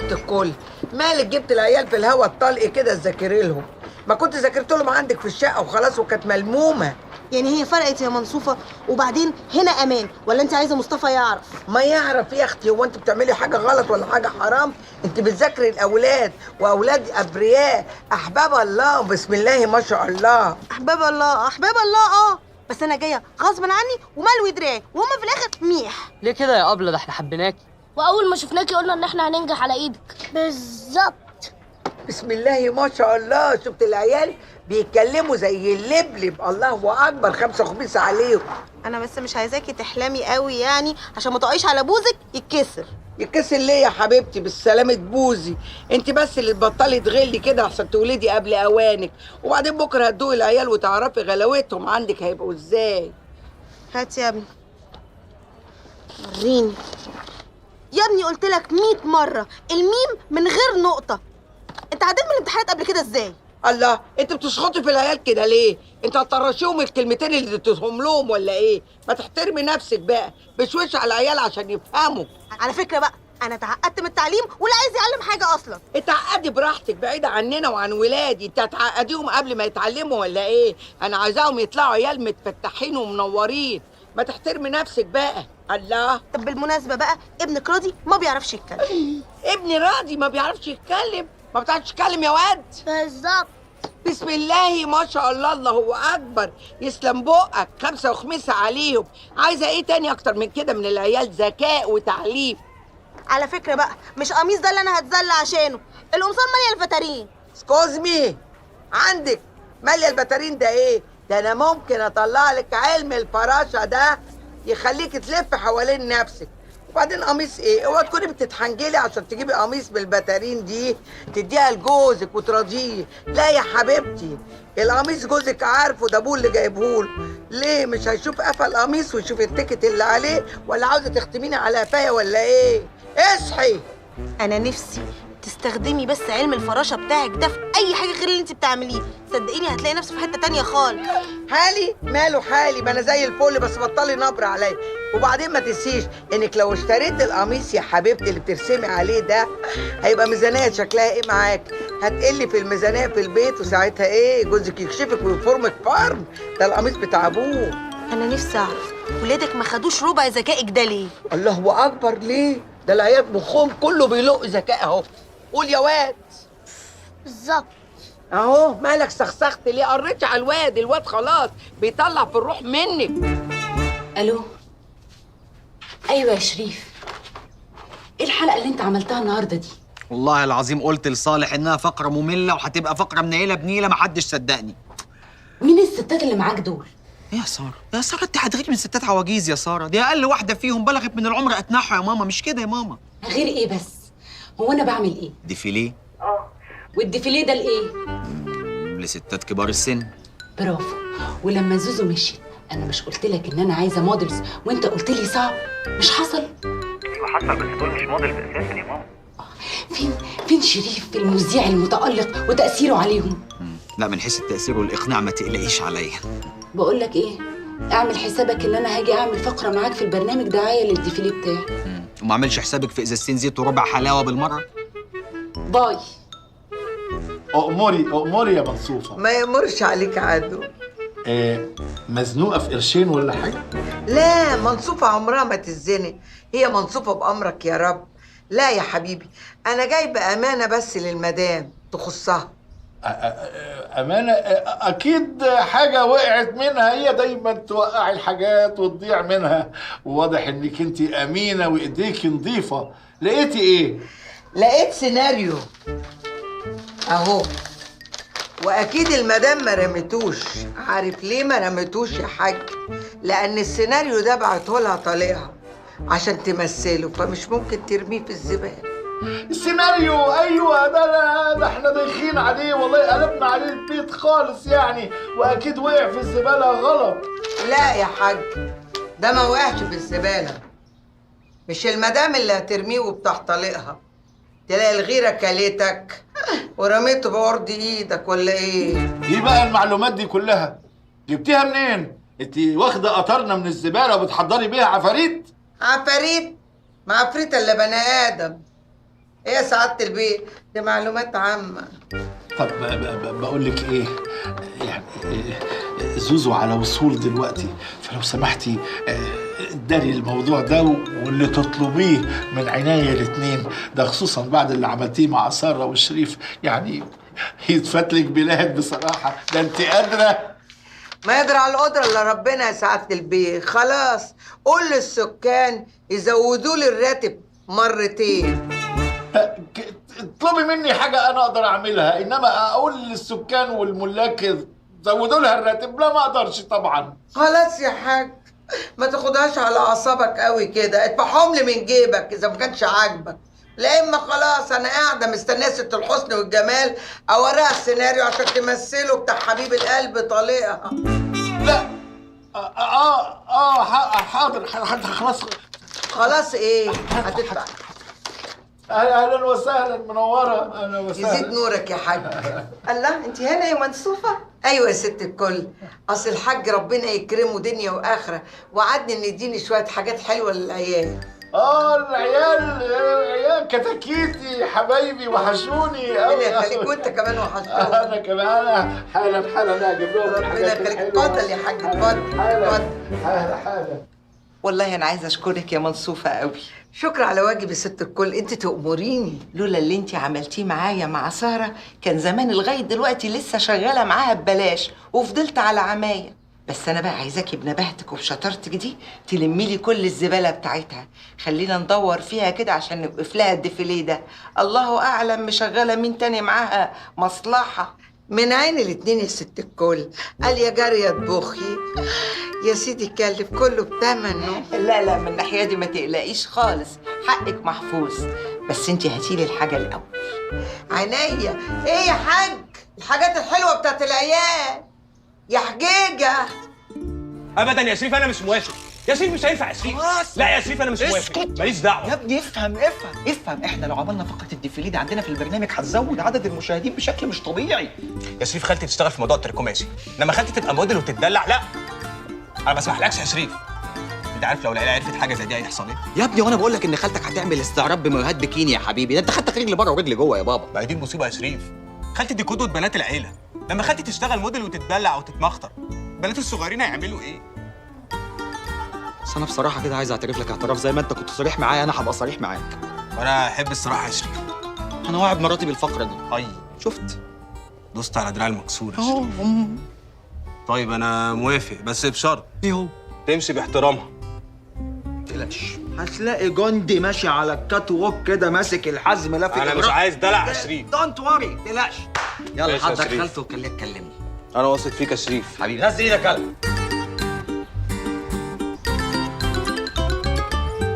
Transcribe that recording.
ست الكل، مالك جبت العيال في الهوا الطلق كده تذاكري لهم؟ ما كنت ذاكرت لهم عندك في الشقه وخلاص وكانت ملمومه. يعني هي فرقت يا منصوفه؟ وبعدين هنا امان ولا انت عايزه مصطفى يعرف؟ ما يعرف يا اختي، هو انت بتعملي حاجه غلط ولا حاجه حرام؟ انت بذاكري الاولاد، واولاد ابرياء احباب الله، بسم الله ما شاء الله. احباب الله احباب الله. بس انا جايه غصب عني وملوي دراعي وهم في الاخر ميح. ليه كده يا أبلة؟ ده احنا حبيناكي، واول ما شفناكي قلنا ان احنا هننجح على ايدك. بالظبط. بسم الله ما شاء الله. شفت العيال بيتكلموا زي اللبلب، الله اكبر، 5 خميس عليهم. انا بس مش عايزاكي تحلمي قوي يعني عشان ما تقعيش على بوزك يتكسر. يتكسر ليه يا حبيبتي؟ بالسلامة بوزي. انت بس اللي تبطلي تغلي كده عشان تولدي قبل اوانك، وبعدين بكره هتدوقي العيال وتعرفي غلاوتهم عندك هيبقوا ازاي. هات يا ابني وريني. يا ابني قلت لك 100 مره الميم من غير نقطه. انت عديت من الامتحانات قبل كده ازاي؟ الله، انت بتشخطي في العيال كده ليه؟ انت هتطرشيهم الكلمتين اللي اديتهم لهم ولا ايه؟ ما تحترمي نفسك بقى، بشويش على العيال عشان يفهموا. على فكره بقى انا اتعقدت من التعليم ولا عايز يعلم حاجه اصلا. اتعقدي براحتك بعيدة عننا وعن ولادي. انت هتعقديهم قبل ما يتعلموا ولا ايه؟ انا عايزاهم يطلعوا عيال متفتحين ومنورين. ما تحترمي نفسك بقى. الله. طب بالمناسبه بقى ابنك راضي ما بيعرفش يتكلم. ابني راضي ما بيعرفش يتكلم؟ ما بتعرفش تتكلم يا واد؟ بالظبط. بسم الله ما شاء الله، الله اكبر، يسلم بقك، 5 وخميسة عليهم. عايزه ايه تاني اكتر من كده من العيال؟ ذكاء وتعليم. على فكره بقى مش قميص ده اللي انا هتذل عشانه، القمصان ماليه الفترين. سكوز مي، عندك ماليه البتارين ده ايه؟ ده انا ممكن اطلع لك علم الفراشه ده يخليك تلف حوالين نفسك. وبعدين قميص ايه؟ اوعى تكوني بتتحنجلي عشان تجيبي قميص بالبتارين دي تديها لجوزك وتراضيه. لا يا حبيبتي، القميص جوزك عارفه، ده ابوه اللي جايبهوله. ليه مش هيشوف قفا القميص ويشوف التيكت اللي عليه؟ ولا عاوزه تختميني على قفايا ولا ايه؟ اصحي. انا نفسي تستخدمي بس علم الفراشه بتاعك ده في اي حاجه غير اللي انت بتعمليه، صدقيني هتلاقي نفسك في حته تانية خالص. حالي ماله حالي؟ ما انا زي الفل، بس بطلي نبر عليا. وبعدين ما تنسيش انك لو اشتريت القميص يا حبيبتي اللي بترسمي عليه ده هيبقى ميزانيه شكلها ايه معاك؟ هتقلي في الميزانيه في البيت، وساعتها ايه؟ جوزك يكشفك ويفرمك فرم. ده القميص بتاع ابوه. انا نفسي اعرف ولادك ما خدوش ربع ذكائك ده ليه؟ الله اكبر، ليه؟ ده العيال مخهم كله بيلق ذكاء اهو. قول يا واد. بالظبط. اهو مالك سخسخت ليه؟ قريتش على الواد خلاص بيطلع في الروح منك. الو. ايوه يا شريف، ايه الحلقه اللي انت عملتها النهارده دي؟ والله العظيم قلت لصالح انها فقره ممله وهتبقى فقره منيله بنيله، محدش صدقني. مين الستات اللي معاك دول؟ يا ساره يا ساره، انت هتغيري من ستات عواجيز يا ساره، دي اقل واحده فيهم بلغت من العمر اتنحوا يا ماما، مش كده يا ماما؟ غير ايه بس؟ هو انا بعمل ايه؟ ديفيليه. والديفيليه ده لايه؟ لستات كبار السن. برافو. ولما زوزو مشيت انا مش قلت لك ان انا عايزه موديلز وانت قلت لي صعب؟ مش حصل؟ ايوه حصل، بس دول مش موديلز اساسا يا ماما. فين شريف المذيع المتألق وتأثيره عليهم؟ لا، من حيث التأثير والإقناع ما تقلقيش عليا. بقول لك ايه، اعمل حسابك ان انا هاجي اعمل فقره معاك في البرنامج دعايه للديفيليه بتاعي. وما اعملش حسابك في ازازتين زيت وربع حلاوه بالمره. باي. أؤمري يا منصوفة. ما يمرش عليك عدو. مزنوقة في قرشين ولا حاجة؟ لا، منصوفة عمرها ما تزنق، هي منصوفة بأمرك يا رب. لا يا حبيبي، أنا جايبة أمانة بس للمدام تخصها. أمانة؟ أكيد حاجة وقعت منها، هي دايما توقع الحاجات وتضيع منها، وواضح إنك أنت أمينة وإيديكي نظيفة. لقيتي إيه؟ لقيت سيناريو أهو، وأكيد المدام ما رمتوش. عارف ليه ما رمتوش يا حاج؟ لأن السيناريو ده بعته لها طليقها عشان تمثله، فمش ممكن ترميه في الزبالة. السيناريو؟ ايوه، ده احنا دايخين عليه والله، قلبنا عليه البيت خالص يعني، واكيد وقع في الزباله غلط. لا يا حاج، ده ما وقعش في الزباله، مش المدام اللي هترميه وبتاع طليقها. تلاقي الغيره كلتك ورميته بورد ايدك ولا ايه؟ ايه بقى المعلومات دي كلها؟ جبتيها منين؟ انت واخده قطرنا من الزباله وبتحضري بيها عفاريت؟ عفاريت؟ ما عفريت الا بني ادم. ايه يا سعاده البيه؟ دي معلومات عامه. طب بقول لك ايه، يعني زوزو على وصول دلوقتي، فلو سمحتي داري الموضوع ده واللي تطلبيه من عناية الاتنين ده، خصوصا بعد اللي عملتيه مع سارة والشريف، يعني يتفتلك بلاد بصراحة، ده انت قادرة. ما يقدر على القدره الا ربنا يا سعاده البيه. خلاص قول للسكان يزودوا لي الراتب مرتين. اطلبي مني حاجة أنا أقدر أعملها، إنما أقول للسكان والملاك زودوا لها الراتب، لا ما أقدرش طبعا. خلاص يا حاج، ما تاخدهاش على اعصابك قوي كده، ادفعهم لي من جيبك اذا ما كانش عاجبك. لا اما خلاص انا قاعده مستنيه ست الحسن والجمال اوريها السيناريو عشان تمثله بتاع حبيب القلب طليقها. لا حاضر خلاص. خلاص ايه؟ هتدفع. اهلا وسهلا، منوره. اهلا وسهلا. يزيد نورك يا حاج. الله، انت هنا يا منصوفه؟ ايوه يا ست الكل، اصل الحاج ربنا يكرمه دنيا واخره، وعدني ان يديني شويه حاجات حلوه للعيال. العيال كتاكيتي حبايبي، وحشوني ربنا يخليك، وانت كمان وحشتوني. انا كمان، انا حالا اجيب لهم ربنا الحاجات يخليك. الحلوه. اتفضل يا حاج، اتفضل اتفضل. حالا. والله انا عايزه اشكرك يا منصوفه قوي. شكر على واجب يا ست الكل، انت تأمريني. لولا اللي انت عملتيه معايا مع ساره كان زمان لغايه دلوقتي لسه شغاله معاها ببلاش وفضلت على عمايه. بس انا بقى عايزاكي بنباهتك وبشطارتك دي تلمي لي كل الزباله بتاعتها، خلينا ندور فيها كده عشان نوقف لها الديفيليه ده. الله اعلم مشغله مين تاني معاها مصلحه. من عين الاتنين يا ست الكل. قال يا جارية اطبخي يا سيدي، كلف كله بتمنه. لا من الناحيه دي ما تقلقيش خالص، حقك محفوظ. بس انت هاتيلي الحاجه الاول. عينيا. ايه يا حاج؟ الحاجات الحلوه بتاعت العيال يا حجيجه. ابدا يا شريف، انا مش موافق يا شريف، مش هينفع يا شريف. لا يا شريف انا مش موافق، ماليش دعوه يا ابني افهم. احنا لو عملنا فقره الديفيليه دي عندنا في البرنامج هتزود عدد المشاهدين بشكل مش طبيعي. يا شريف خالتي تشتغل في موضوع التركماشي، انما خالتي تبقى موديل وتتدلع، لا انا ما اسمحلكش يا شريف. انت عارف لو العيله عرفت حاجه زي دي هيحصل ايه؟ يا ابني وانا بقول لك ان خالتك هتعمل استعراض بمايوهات بكيني يا حبيبي، ده انت خدتك رجل بره ورجل جوه يا بابا. ما هي دي المصيبه يا شريف، خالتي دي قدوه بنات العيله، لما خالتي تشتغل موديل وتتدلع وتتمخطر البنات الصغيرين هيعملوا ايه؟ بس انا بصراحه كده عايز اعترف لك اعتراف، زي ما انت كنت صريح معايا انا هبقى صريح معاك. وانا احب الصراحه يا شريف. انا واعد مراتي بالفقره دي. اي شفت؟ دوست على دراع المكسور يا شريف. طيب انا موافق بس بشرط. ايه هو؟ تمشي باحترامها. تقلقش، هتلاقي جندي ماشي على الكات ووك كده ماسك الحزم لافق. انا مش عايز دلع يا شريف. دونت وري، تقلقش. يلا ماشي يا حضر شريف. خالته وخليها تكلمني. انا واثق فيك يا شريف. حبيبي نزل ايدك يلا.